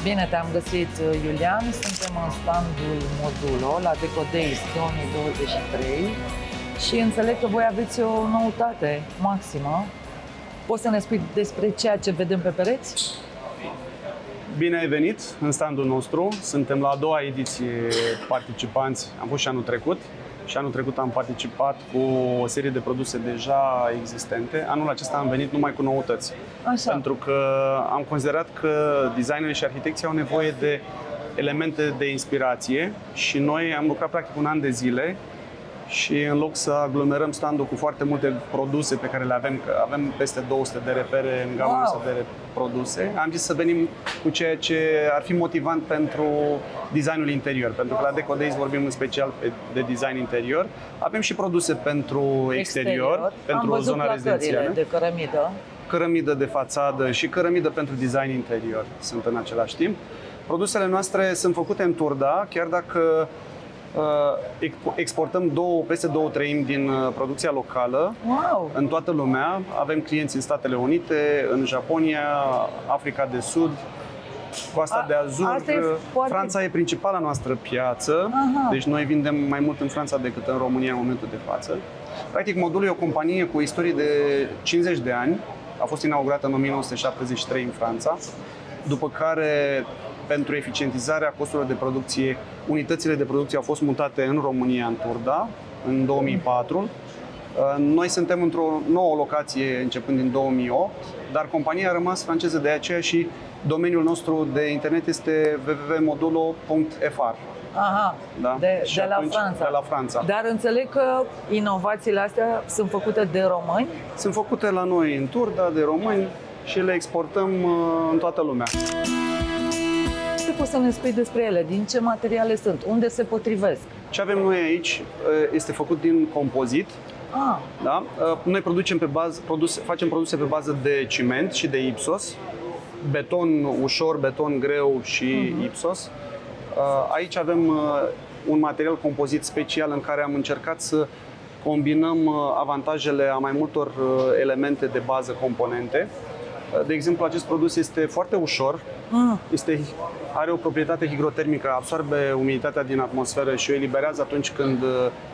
Bine te-am găsit, Iulian. Suntem în standul Modulo la Deco Days 2023 și înțeleg că voi aveți o noutate maximă. Poți să ne spui despre ceea ce vedem pe pereți? Bine ai venit în standul nostru. Suntem la a doua ediție participanți. Am fost și anul trecut. Și anul trecut am participat cu o serie de produse deja existente. Anul acesta am venit numai cu noutăți. Așa. Pentru că am considerat că designerii și arhitecții au nevoie de elemente de inspirație și noi am lucrat practic un an de zile și în loc să aglomerăm standul cu foarte multe produse pe care le avem, că avem peste 200 de repere în gama noastră de produse, am zis să venim cu ceea ce ar fi motivant pentru designul interior. Pentru că la Deco Days vorbim în special de design interior. Avem și produse pentru exterior, pentru zona rezidențială. De cărămidă. Cărămidă de fațadă și cărămidă pentru design interior sunt în același timp. Produsele noastre sunt făcute în Turda, chiar dacă exportăm peste 2/3 din producția locală. Wow. În toată lumea. Avem clienți în Statele Unite, în Japonia, Africa de Sud, Coasta de Azur. Franța e principala noastră piață. Aha. Deci noi vindem mai mult în Franța decât în România în momentul de față. Practic, Modul e o companie cu o istorie de 50 de ani. A fost inaugurată în 1973 în Franța, după care, pentru eficientizarea costurilor de producție, unitățile de producție au fost mutate în România, în Turda, în 2004. Noi suntem într-o nouă locație începând din 2008, dar compania a rămas franceză de aceea și domeniul nostru de internet este www.modulo.fr. Aha, Da? de la Franța. De la Franța. Dar înțeleg că inovațiile astea sunt făcute de români? Sunt făcute la noi în Turda, de români, și le exportăm în toată lumea. Ce poți să ne spui despre ele? Din ce materiale sunt? Unde se potrivesc? Ce avem noi aici este făcut din compozit. Ah. Da? Noi facem produse pe bază de ciment și de ipsos, beton ușor, beton greu și ipsos. Aici avem un material compozit special în care am încercat să combinăm avantajele a mai multor elemente de bază, componente. De exemplu, acest produs este foarte ușor, are o proprietate higrotermică, absorbe umiditatea din atmosferă și o eliberează atunci când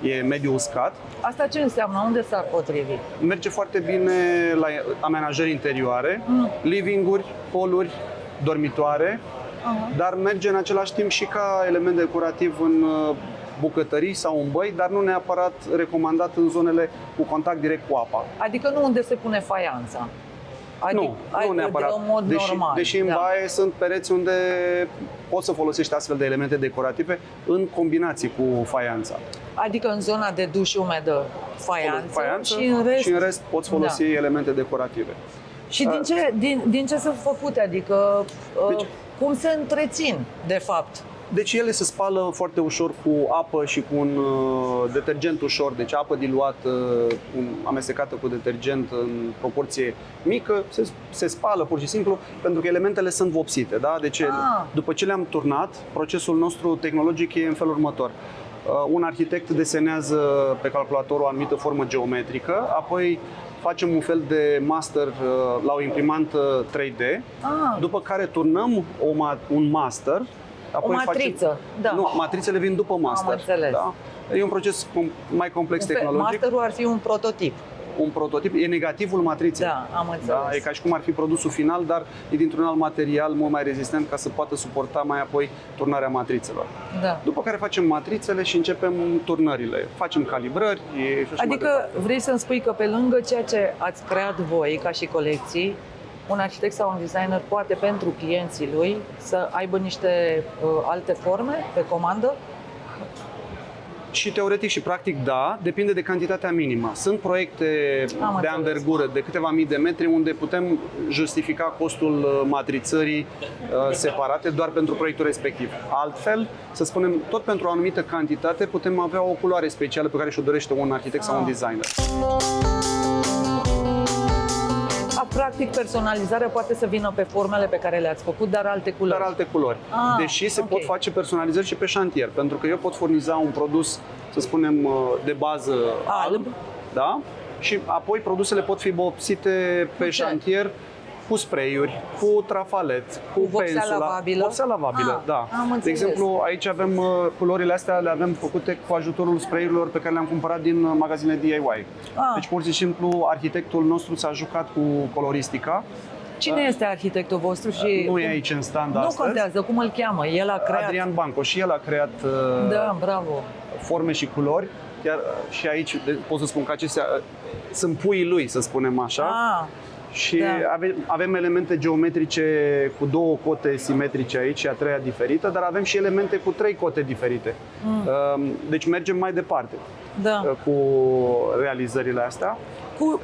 e mediul uscat. Asta ce înseamnă? Unde s-ar potrivi? Merge foarte bine la amenajări interioare, living-uri, holuri, dormitoare, dar merge în același timp și ca element decorativ în bucătării sau în băi, dar nu neapărat recomandat în zonele cu contact direct cu apa. Adică nu unde se pune faianța. Nu neapărat. De un mod normal. Deși în baie sunt pereți unde poți să folosești astfel de elemente decorative în combinație cu faianța. Adică în zona de duș umedă faianță și în rest poți folosi elemente decorative. Și din ce sunt făcute? Adică cum se întrețin, de fapt? Deci ele se spală foarte ușor cu apă și cu un detergent ușor, deci apă diluată, amestecată cu detergent în proporție mică, se spală pur și simplu, pentru că elementele sunt vopsite. Da? Deci după ce le-am turnat, procesul nostru tehnologic e în felul următor. Un arhitect desenează pe calculator o anumită formă geometrică, apoi facem un fel de master la o imprimantă 3D, după care turnăm un master. Apoi o matriță, Nu, matrițele vin după master. Am înțeles. Da? E un proces mai complex tehnologic. Masterul ar fi un prototip. Un prototip, e negativul matriței. Da, am înțeles. Da? E ca și cum ar fi produsul final, dar e dintr-un alt material mult mai rezistent ca să poată suporta mai apoi turnarea matrițelor. Da. După care facem matrițele și începem turnările. Facem calibrări și așa. Adică vrei să-mi spui că pe lângă ceea ce ați creat voi ca și colecții, un arhitect sau un designer poate pentru clienții lui să aibă niște alte forme pe comandă? Și teoretic și practic da, depinde de cantitatea minimă. Sunt proiecte de anvergură de câteva mii de metri unde putem justifica costul matrițării separate doar pentru proiectul respectiv. Altfel, să spunem, tot pentru o anumită cantitate putem avea o culoare specială pe care și-o dorește un arhitect sau un designer. Practic, personalizarea poate să vină pe formele pe care le-ați făcut, dar alte culori. Dar alte culori. Deși se pot face personalizări și pe șantier, pentru că eu pot furniza un produs, să spunem, de bază alb, da? Și apoi produsele pot fi vopsite pe șantier cu spray-uri, cu trafalet, cu vopsea pensula. lavabilă? Vopsea lavabilă, da. Am De înțeles. exemplu, aici avem culorile astea, le avem făcute cu ajutorul spray-urilor pe care le-am cumpărat din magazine DIY. Deci, pur și simplu, arhitectul nostru s-a jucat cu coloristica. Cine este arhitectul vostru? Și Nu e aici în stand nu astăzi. contează, cum îl cheamă? El a creat. Adrian Banco și el a creat Da, bravo. forme și culori. Chiar și aici pot să spun că acestea sunt puii lui, să spunem așa. Ah, Și da. avem elemente geometrice cu 2 cote simetrice aici și a 3-a diferită, dar avem și elemente cu 3 cote diferite. Deci mergem mai departe da. cu realizările astea.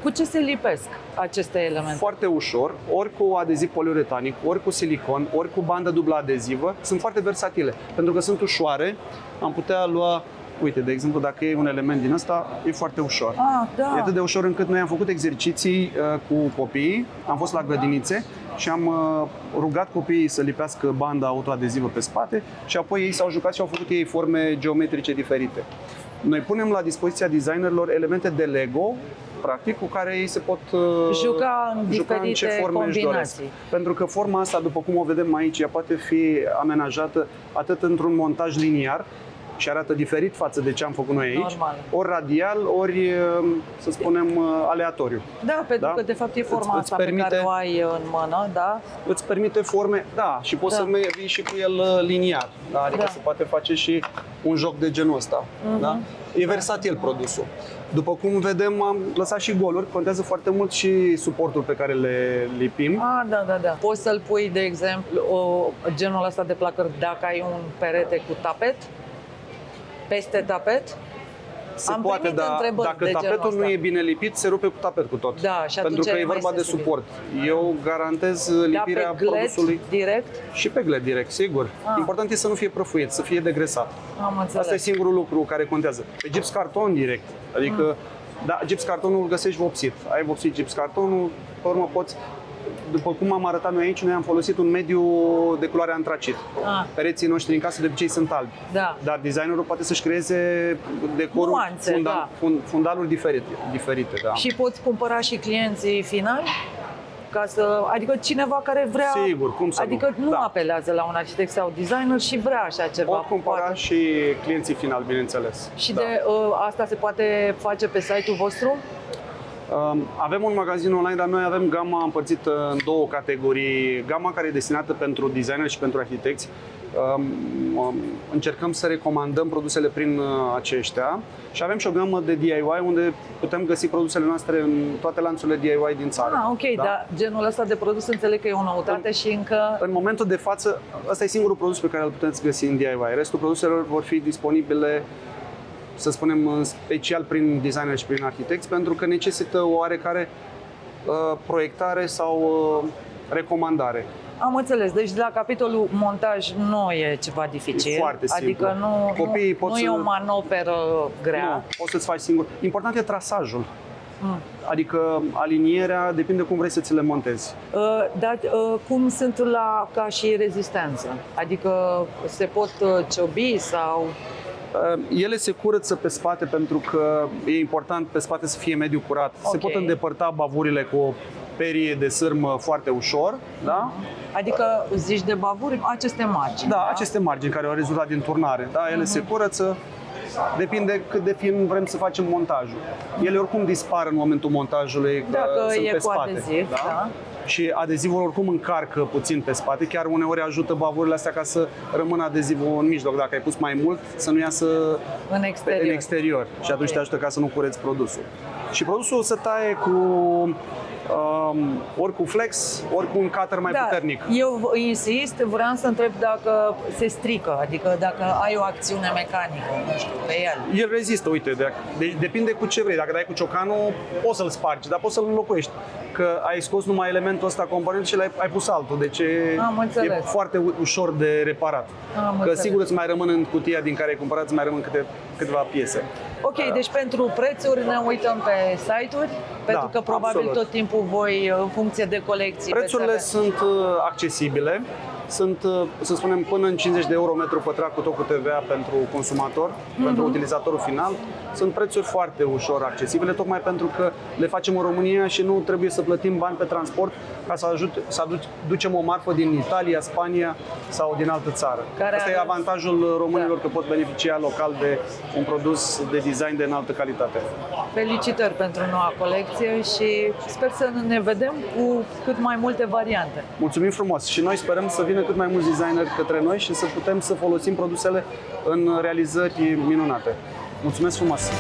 Cu ce se lipesc aceste elemente? Foarte ușor, ori cu adeziv poliuretanic, ori cu silicon, ori cu bandă dublă adezivă. Sunt foarte versatile, pentru că sunt ușoare. Am putea lua, uite, de exemplu, dacă e un element din ăsta, e foarte ușor. Ah, da. E atât de ușor încât noi am făcut exerciții cu copiii, am fost la grădinițe și am rugat copiii să lipească banda autoadezivă pe spate și apoi ei s-au jucat și au făcut ei forme geometrice diferite. Noi punem la dispoziția designerilor elemente de Lego, practic, cu care ei se pot Juca în diferite ce forme își doresc. combinații. Pentru că forma asta, după cum o vedem aici, ea poate fi amenajată atât într-un montaj liniar, și arată diferit față de ce am făcut noi aici, Normal. ori radial, ori, să spunem, aleatoriu. Da, pentru Da? că de fapt e forma Îți asta pe care o ai în mână, da? Îți permite forme, da, și poți Da. să vii și cu el liniar, da? Adică Da. se poate face și un joc de genul ăsta. Da? E versatil produsul. După cum vedem, am lăsat și goluri, contează foarte mult și suportul pe care le lipim. Ah, da, da, da. Poți să-l pui, de exemplu, genul ăsta de placări dacă ai un perete cu tapet? Peste tapet? Se Am poate, primit dar întrebări dacă de genul tapetul nu ăsta. e bine lipit, se rupe cu tapet cu tot. Da, și atunci pentru că e e mai vorba de sensibil. suport. Eu garantez Da, lipirea pe glet, produsului direct? și pe glet direct, sigur. Important e să nu fie prăfuit, să fie degresat. Am înțeles. Asta e singurul lucru care contează. Pe gips carton direct, adică da, gips cartonul îl găsești vopsit. Ai vopsit gips cartonul, pe urmă poți, după cum am arătat noi aici, noi am folosit un mediu de culoare antracit. Pereții noștri în casă de obicei sunt albi. Da. Dar designerul poate să-și creeze decorul, Nuanțe, da. fundaluri diferite. Da. Și poți cumpăra și clienții finali? Adică cineva care vrea... Sigur, cum să Adică nu Da. apelează la un arhitect sau designer și vrea așa ceva. Pot cumpăra Poate. și clienții finali, bineînțeles. Și Da. de asta se poate face pe site-ul vostru? Avem un magazin online, dar noi avem gama împărțită în 2 categorii. Gama care e destinată pentru designer și pentru arhitecți. Încercăm să recomandăm produsele prin aceștia și avem și o gamă de DIY unde putem găsi produsele noastre în toate lanțurile DIY din țară. Ah, ok, Da? dar genul ăsta de produs înțeleg că e o noutate și încă... În momentul de față, ăsta e singurul produs pe care îl puteți găsi în DIY. Restul produselor vor fi disponibile, să spunem, în special prin designer și prin arhitecți, pentru că necesită o oarecare proiectare sau recomandare. Am înțeles, deci la capitolul montaj nu e ceva dificil. E foarte simplu. Adică Copiii pot nu e să- o manoperă grea. Nu, poți să-ți faci singur. Important e trasajul. Adică alinierea depinde cum vrei să ți le montezi. Dar cum sunt ca și rezistență? Adică se pot ciobi sau... Ele se curăță pe spate pentru că e important pe spate să fie mediu curat. Se Ok. pot îndepărta bavurile cu o perie de sârmă foarte ușor, da? Adică zici de bavuri, aceste margini. Da, aceste margini care au rezultat din turnare, da, ele se curăță. Depinde cât de fin vrem să facem montajul. Ele oricum dispar în momentul montajului, că Dacă sunt e pe cu spate. adeziv, da. Și adezivul oricum încarcă puțin pe spate, chiar uneori ajută bavurile astea ca să rămână adezivul în mijloc. Dacă ai pus mai mult, să nu iasă În exterior. în exterior. Și atunci te ajută ca să nu cureți produsul. Și produsul se taie cu ori cu flex, ori cu un cutter mai puternic. Eu insist, vreau să întreb dacă se strică, adică dacă ai o acțiune mecanică, nu știu, pe el. El rezistă, uite, depinde cu ce vrei. Dacă dai cu ciocanul, poți să-l spargi, dar poți să-l înlocuiești. Că ai scos numai elementul ăsta component și ai pus altul, deci Am înțeles. e foarte ușor de reparat. Am Că înțeles. sigur îți mai rămân în cutia din care ai cumpărat, îți mai rămân câteva piese. Ok, deci pentru prețuri ne uităm pe site-uri, pentru că probabil absolut. tot timpul voi, în funcție de colecții, Prețurile veți sunt accesibile. sunt, să spunem, până în 50 de euro metru pătrat cu tot cu TVA pentru consumator, pentru utilizatorul final. Sunt prețuri foarte ușor accesibile, tocmai pentru că le facem în România și nu trebuie să plătim bani pe transport ca să ducem o marfă din Italia, Spania sau din altă țară. Asta e avantajul românilor, că pot beneficia local de un produs de design de înaltă calitate. Felicitări pentru noua colecție și sper să ne vedem cu cât mai multe variante. Mulțumim frumos și noi sperăm să vină cât mai mulți designeri către noi și să putem să folosim produsele în realizări minunate. Mulțumesc frumos!